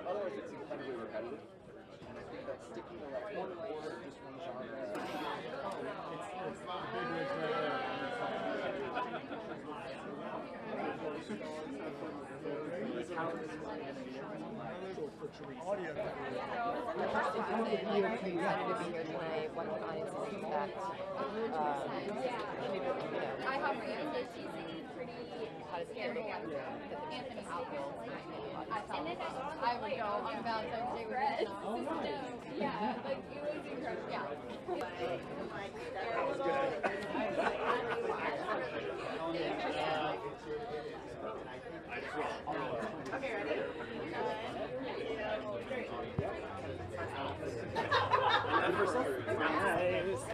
Otherwise, it's incredibly repetitive. And I think that sticking to like one or just one genre. I have realized she's pretty Anthony Hopkins. I would go on Valentine's Day with Red. Yeah, like it was incredible. Yeah. Okay, ready?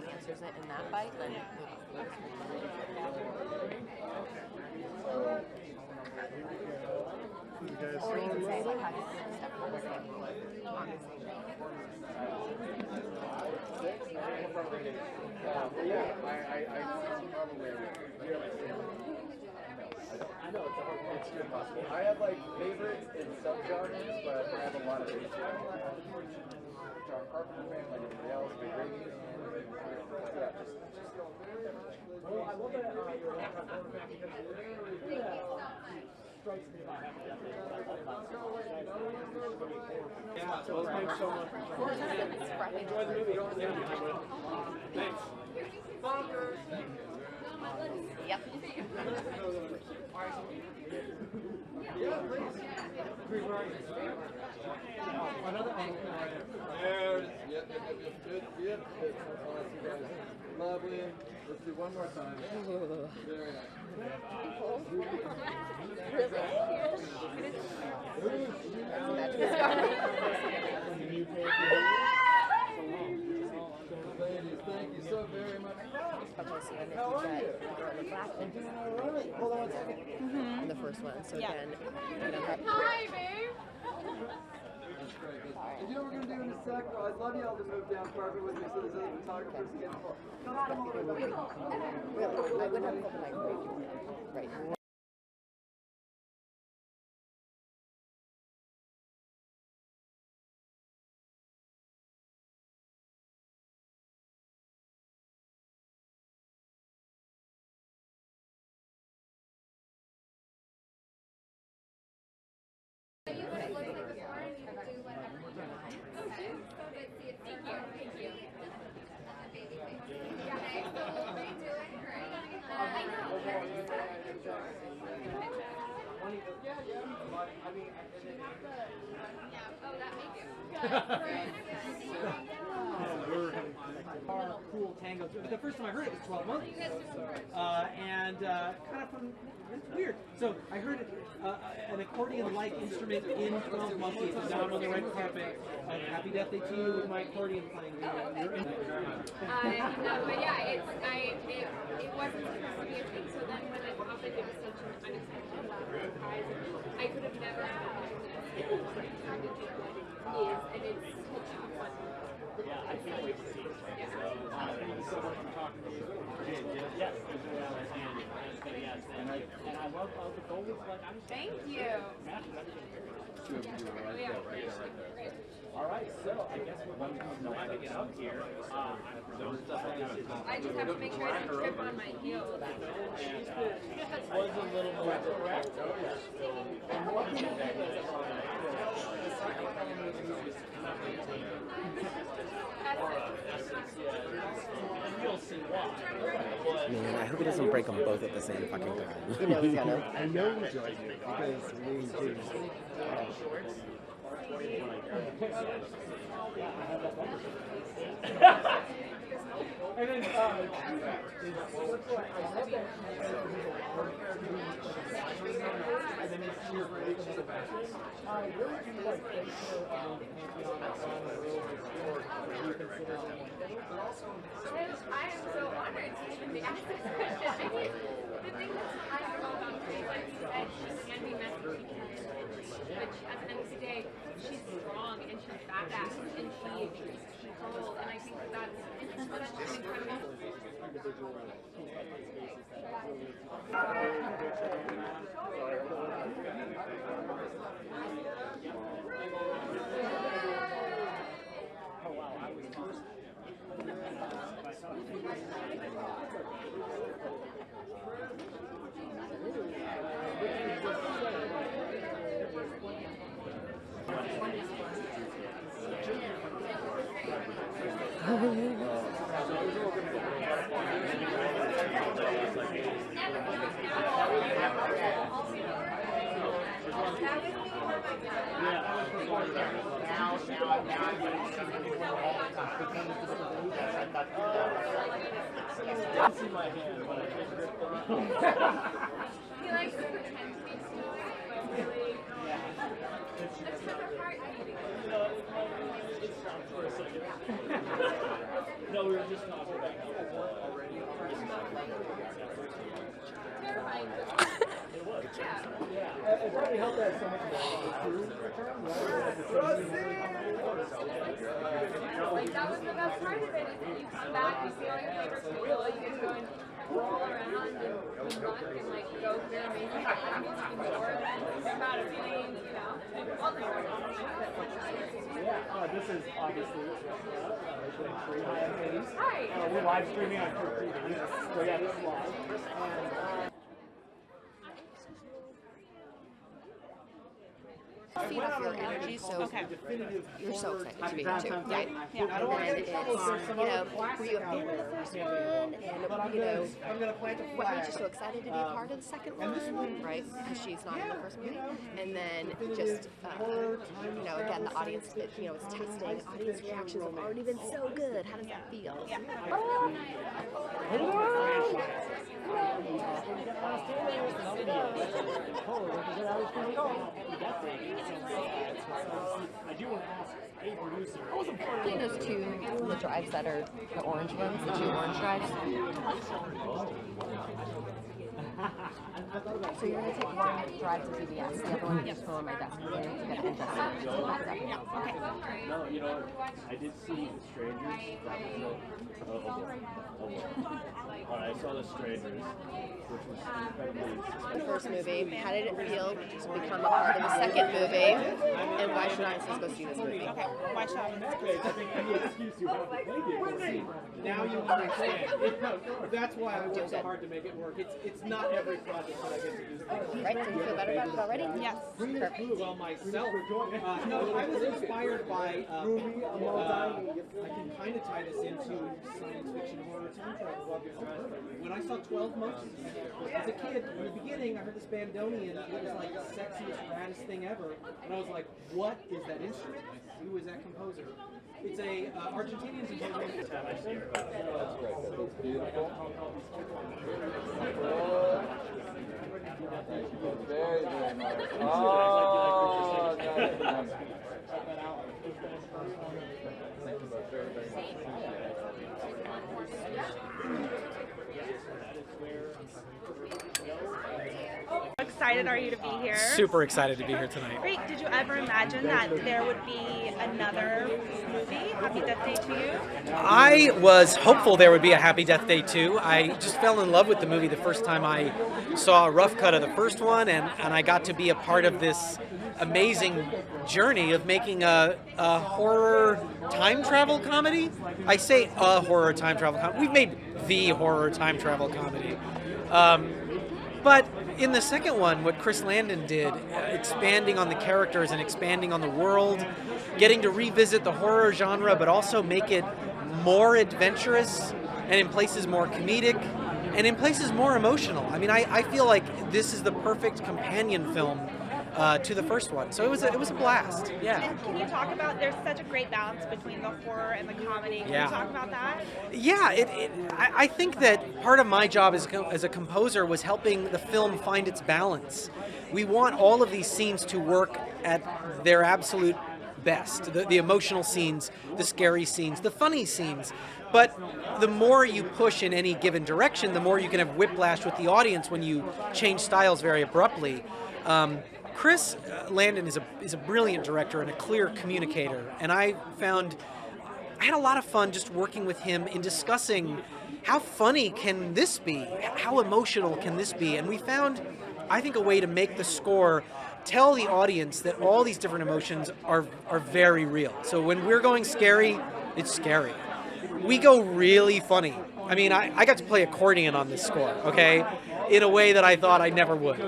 Answers it in that fight, then or you can say like how to step on the same I know it's good possible. I have like favorites in subgenres, but I have a lot of favorites. John Carpenter fan, like everybody else, big Reagan fan. Yeah, just well, I love that you're a Carpenter fan because strikes me about having that. Yeah, well, thanks so much. Enjoy the movie. Thanks. Bonkers. Yep. Yeah, please. Another one. There's, yep. Lovely. Let's do one more time. Very nice. Ladies, thank you so very much. How are you? I'm doing all right. Hold on one second. And the first one. So Yeah. then, you know, Hi, babe. That's very good. And you know what we're going to do in a sec? Well, I'd love y'all to move down carpet with me so these other photographers can... really, I would have open like right. Our cool tango. But the first time I heard it was 12 months. And kind of from, it's weird. So I heard an accordion-like instrument in 12 Monkeys down on the red carpet. Happy Death Day to you with my accordion playing. You're in there. No, but yeah, it wasn't supposed to be a thing. So then when it happened, it was such an unexpected surprise. I could have never imagined this. It's like trying to do what it is, and it's such a fun. Yeah, I can't wait to see it. Thank you so much for talking to you. Yes, yes, and I love the goal is like I'm just Thank you. all right, so I guess we're going to get up here. I just have to make sure I don't trip on my heels. Was a little more direct. You'll see why. Man, I hope he doesn't break them both at the same fucking time. You know he's gonna. I know he's going to because we do. And then, I am so honored to even be asked this question. I think the thing that's admirable about Grace, like you said, she can be messy, she can be but at the end of the day, she's strong and she's badass and she's controlled, and I think that's such an incredible. He likes to pretend to be stoic, but really, that's not her heart. No, we were just talking about Terrifying. it was. it probably helped that so much Like, that was the best part of it, is that you come back, you see all your favorite people, you get to go and roll around and be drunk and like go through amazing things, be bored, think about a feeling, you know, all the This is obviously Hi. we're live streaming on TV. So yeah, this is live. Feed off your energy, so you're so excited to be here too, right? And then it's, were you a fan of the first one? And, what made you so excited to be a part of the second one, right? Because she's not in the first movie. And then just, again, the audience, is testing. Audience reactions have already been so good. How does that feel? I do want to ask a producer. Between those two, the drives that are the orange ones, the two orange drives. So you're going to take one drive to CBS, the other one just go on my desk. We're going to get it. Okay. No, I did see The Strangers. That was I saw The Strangers, which was incredibly. The first movie, how did it feel to become a part of the second movie? And why should audiences go see this movie? Okay, why should now you understand. That's why I work so hard to make it work. It's not every project that I get to do. Right? So you feel better about it already? Yes. Perfect. Well, myself. No, I was inspired by. I can kind of tie this into science fiction horror time travel. When I saw 12 Monkeys as a kid, in the beginning, I heard this bandonian. It was like the sexiest, raddest thing ever, and I was like, "What is that instrument? Who is that composer?" It's a Argentinian composer. It's beautiful. Very, very nice. Oh, nice. How excited are you to be here? Super excited to be here tonight. Great. Did you ever imagine that there would be another movie, Happy Death Day 2? I was hopeful there would be a Happy Death Day 2. I just fell in love with the movie the first time I saw a rough cut of the first one, and I got to be a part of this amazing journey of making a horror time travel comedy. I say a horror time travel comedy. We've made the horror time travel comedy. But in the second one, what Chris Landon did, expanding on the characters and expanding on the world, getting to revisit the horror genre, but also make it more adventurous and in places more comedic and in places more emotional. I mean, I feel like this is the perfect companion film to the first one. So it was a blast. Yeah. And can you talk about, there's such a great balance between the horror and the comedy. Can you talk about that? Yeah, I think that part of my job as a composer was helping the film find its balance. We want all of these scenes to work at their absolute best. The emotional scenes, the scary scenes, the funny scenes. But the more you push in any given direction, the more you can have whiplash with the audience when you change styles very abruptly. Chris Landon is a brilliant director and a clear communicator, and I had a lot of fun just working with him in discussing how funny can this be, how emotional can this be, and we found, I think, a way to make the score tell the audience that all these different emotions are very real. So when we're going scary, it's scary. We go really funny. I mean, I got to play accordion on this score, okay, in a way that I thought I never would.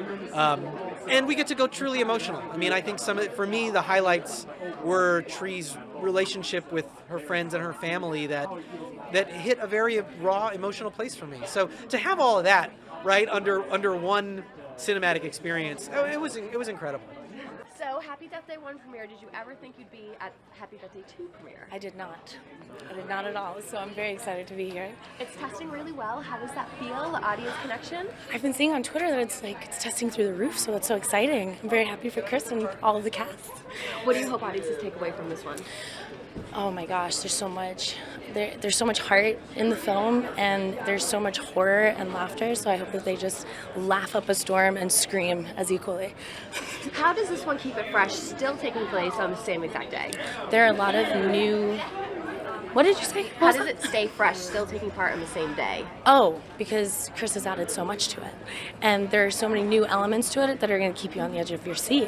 And we get to go truly emotional. I mean, I think for me, the highlights were Tree's relationship with her friends and her family that hit a very raw emotional place for me. So to have all of that, right, under one cinematic experience, it was incredible. So, Happy Death Day 1 premiere, did you ever think you'd be at Happy Death Day 2 premiere? I did not. I did not at all, so I'm very excited to be here. It's testing really well. How does that feel, the audience connection? I've been seeing on Twitter that it's testing through the roof, so that's so exciting. I'm very happy for Chris and all of the cast. What do you hope audiences take away from this one? Oh my gosh, there's so much. There's so much heart in the film, and there's so much horror and laughter, so I hope that they just laugh up a storm and scream as equally. How does this one keep it fresh, still taking place on the same exact day? There are a lot of new... What did you say? How does it stay fresh, still taking part on the same day? Oh, because Chris has added so much to it. And there are so many new elements to it that are going to keep you on the edge of your seat.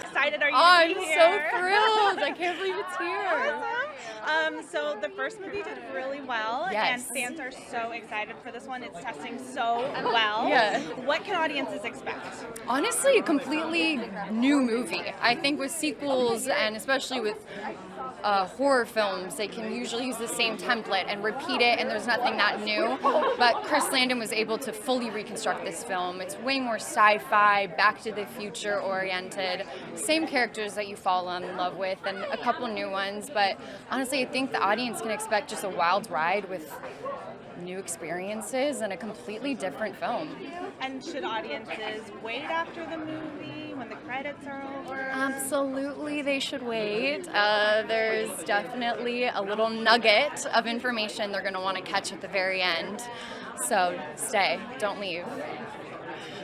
Excited are you to be here? I'm so thrilled. I can't believe it's here. Awesome. So the first movie did really well, Yes. and fans are so excited for this one. It's testing so well. Yeah. What can audiences expect? Honestly, a completely new movie. I think with sequels, and especially with horror films, they can usually use the same template and repeat it, and there's nothing that new. But Chris Landon was able to fully reconstruct this film. It's way more sci-fi, Back to the Future oriented, same characters that you fall in love with, and a couple new ones. But honestly, I think the audience can expect just a wild ride with new experiences and a completely different film. And should audiences wait after the movie when the credits are over? Absolutely, they should wait. There's definitely a little nugget of information they're going to want to catch at the very end. So stay, don't leave.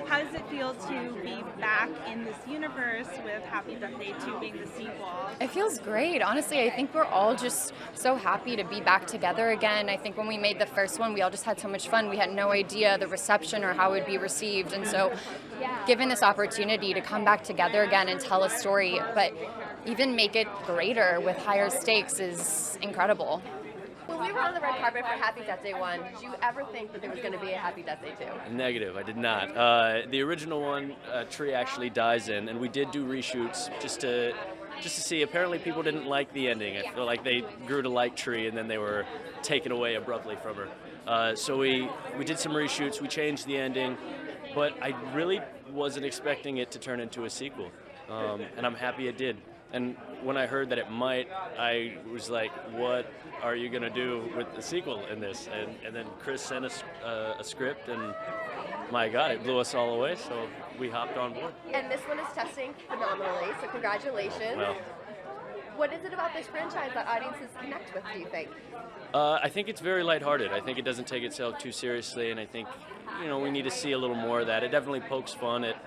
How does it feel to be back in this universe with Happy Death Day 2 being the sequel? It feels great. Honestly, I think we're all just so happy to be back together again. I think when we made the first one, we all just had so much fun. We had no idea the reception or how it would be received. And so given this opportunity to come back together again and tell a story, but even make it greater with higher stakes is incredible. When we were on the red carpet for Happy Death Day 1, did you ever think that there was going to be a Happy Death Day 2? Negative, I did not. The original one, Tree actually dies in, and we did do reshoots just to see. Apparently people didn't like the ending. I feel like they grew to like Tree, and then they were taken away abruptly from her. So we did some reshoots, we changed the ending, but I really wasn't expecting it to turn into a sequel, and I'm happy it did. And when I heard that it might, I was like, what are you going to do with the sequel in this? And then Chris sent us a script, and my God, it blew us all away, so we hopped on board. And this one is testing phenomenally, so congratulations. Well, what is it about this franchise that audiences connect with, do you think? I think it's very lighthearted. I think it doesn't take itself too seriously, and I think, we need to see a little more of that. It definitely pokes fun at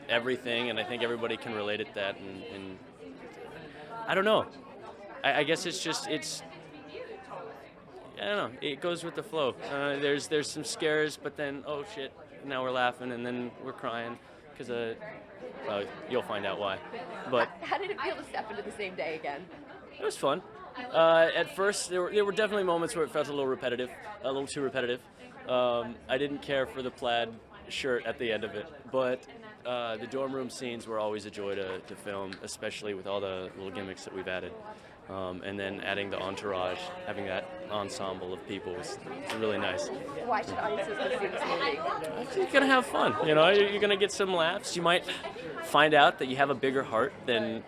everything, and I think everybody can relate at that, and I don't know. I guess it's I don't know, it goes with the flow. There's some scares, but then, oh shit, now we're laughing, and then we're crying, because you'll find out why. But how did it feel to step into the same day again? It was fun. At first, there were definitely moments where it felt a little too repetitive. I didn't care for the plaid shirt at the end of it, but the dorm room scenes were always a joy to film, especially with all the little gimmicks that we've added. And then adding the entourage, having that ensemble of people. It's really nice. Why should audiences go see this movie? I think you're gonna have fun. You know, you're gonna get some laughs. You might find out that you have a bigger heart than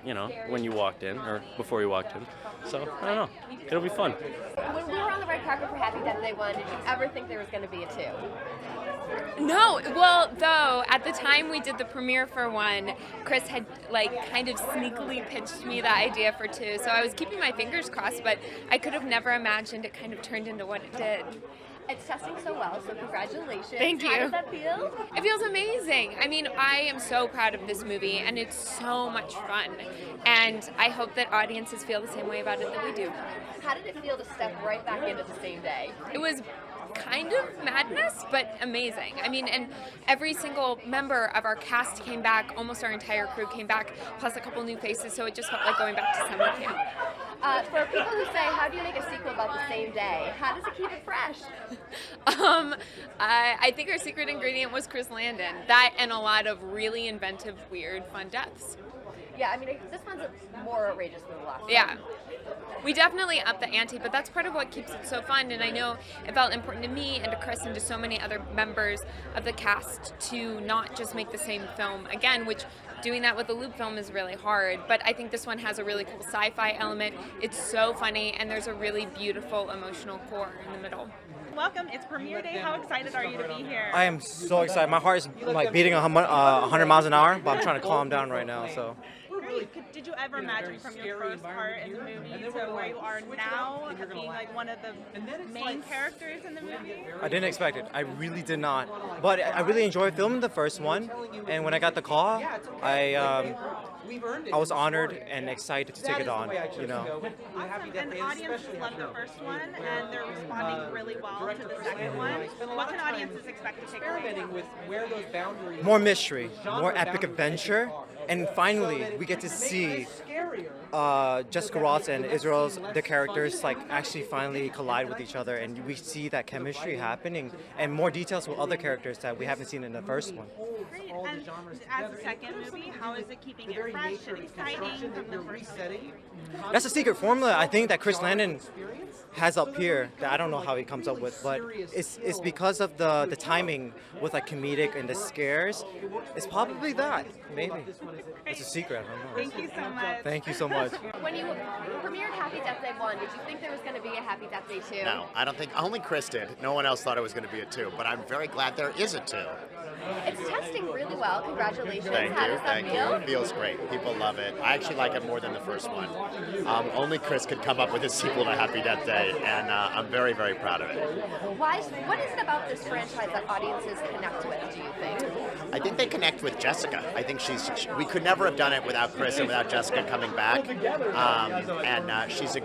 when you walked in or before you walked in. So I don't know. It'll be fun. When we were on the red carpet for Happy Death Day 1, did you ever think there was going to be a 2? No, well, though, at the time we did the premiere for 1, Chris had, kind of sneakily pitched me the idea for 2, so I was keeping my fingers crossed, but I could have never imagined it kind of turned into what it did. It's testing so well, so congratulations. Thank you. How does that feel? It feels amazing. I mean, I am so proud of this movie, and it's so much fun, and I hope that audiences feel the same way about it that we do. How did it feel to step right back into the same day? It was kind of madness, but amazing. I mean, and every single member of our cast came back, almost our entire crew came back, plus a couple new faces, so it just felt like going back to summer camp. For people who say, how do you make a sequel about the same day? How does it keep it fresh? I think our secret ingredient was Chris Landon. That and a lot of really inventive, weird, fun deaths. Yeah, I mean, this one's more outrageous than the last one. Yeah. We definitely upped the ante, but that's part of what keeps it so fun, and I know it felt important to me and to Chris and to so many other members of the cast to not just make the same film again, which doing that with a loop film is really hard, but I think this one has a really cool sci-fi element. It's so funny, and there's a really beautiful emotional core in the middle. Welcome, it's premiere day. How excited are you to be here? I am so excited. My heart is beating 100 miles an hour, but I'm trying to calm down right now. So. Did you ever imagine from your first part in the movie to where you are now, being one of the main characters in the movie? I didn't expect it. I really did not. But I really enjoyed filming the first one, and when I got the call, I was honored and excited to take it on. Awesome. And audiences love the first one, and they're responding really well to the second one. What can audiences expect to take away? More mystery, more epic adventure, and finally we get to see Jessica Ross and Israel's the characters actually finally collide with each other, and we see that chemistry happening, and more details with other characters that we haven't seen in the first one. Great. And as a second movie, how is it keeping it fresh and exciting from the first movie? That's a secret formula I think that Chris Landon has up here that I don't know how he comes up with, but it's because of the timing with comedic and the scares. It's probably that, maybe. It's a secret, I don't know. Thank you so much. Thank you so much. When you premiered Happy Death Day 1, did you think there was going to be a Happy Death Day 2? No, I don't think. Only Chris did. No one else thought it was going to be a 2, but I'm very glad there is a 2. It's testing really well. Congratulations. Thank How you. does that Thank feel? you. It feels great. People love it. I actually like it more than the first one. Only Chris could come up with a sequel to Happy Death Day, and I'm very, very proud of it. What is it about this franchise that audiences connect with, do you think? I think they connect with Jessica. I think we could never have done it without Chris and without Jessica coming back. She's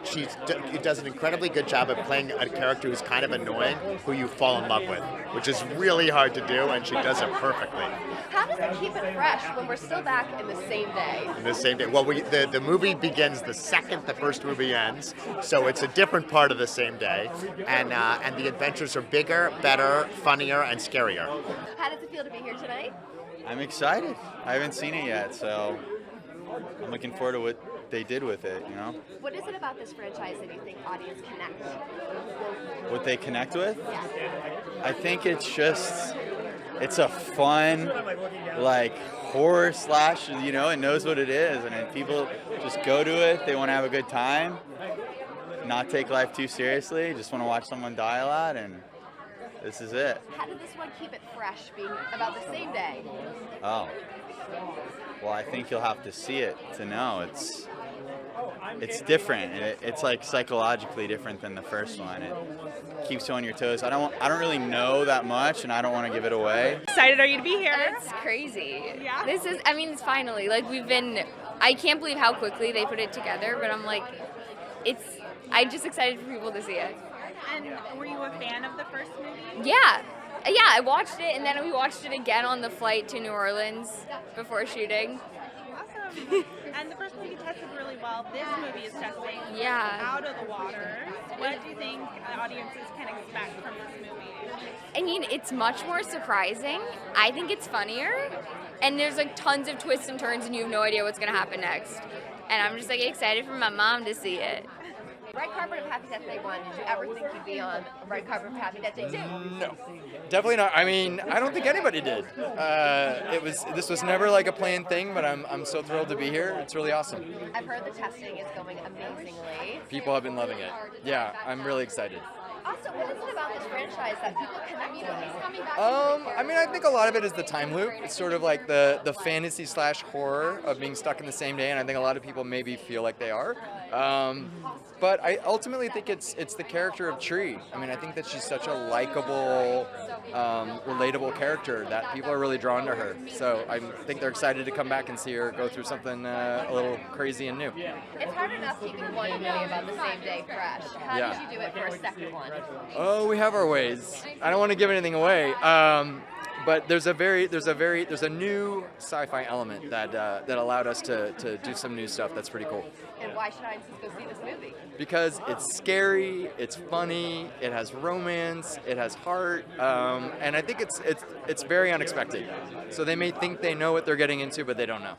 she does an incredibly good job of playing a character who's kind of annoying, who you fall in love with, which is really hard to do, and she does it perfectly. How does it keep it fresh when we're still back in the same day? In the same day. Well, the movie begins the second the first movie ends, so it's a different part of the same day, and the adventures are bigger, better, funnier, and scarier. How does it feel to be here tonight? I'm excited. I haven't seen it yet, so I'm looking forward to what they did with it, What is it about this franchise that you think audience connect? What they connect with? I think it's a fun, horror slash, it knows what it is, and then people just go to it, they want to have a good time, not take life too seriously, just want to watch someone die a lot, and this is it. How did this one keep it fresh, being about the same day? Oh. Well, I think you'll have to see it to know. It's different. It's psychologically different than the first one. It keeps you on your toes. I don't really know that much, and I don't want to give it away. Excited are you to be here? It's crazy. Yeah? It's finally, I can't believe how quickly they put it together, but I'm I'm just excited for people to see it. And were you a fan of the first movie? Yeah, I watched it, and then we watched it again on the flight to New Orleans before shooting. Awesome. And the first movie tested really well. This movie is testing out of the water. What do you think audiences can expect from this movie? It's much more surprising. I think it's funnier, and there's tons of twists and turns, and you have no idea what's gonna happen next. And I'm just excited for my mom to see it. Red carpet of Happy Death Day 1, did you ever think you'd be on red carpet of Happy Death Day 2? No, definitely not. I mean, I don't think anybody did. This was never like a planned thing, but I'm so thrilled to be here. It's really awesome. I've heard the testing is going amazingly. People have been loving it. Yeah, I'm really excited. Also, what is it about this franchise that people connect with? I mean, I think a lot of it is the time loop. It's sort of like the fantasy / horror of being stuck in the same day, and I think a lot of people maybe feel like they are. But I ultimately think it's the character of Tree. I mean, I think that she's such a likable, relatable character that people are really drawn to her. So I think they're excited to come back and see her go through something a little crazy and new. It's hard enough keeping one movie about the same day fresh. How did you do it for a second one? Oh, we have our ways. I don't want to give anything away. But there's a new sci-fi element that allowed us to do some new stuff that's pretty cool. And why should I go see this movie? Because it's scary, it's funny, it has romance, it has heart, and I think it's very unexpected. So they may think they know what they're getting into, but they don't know.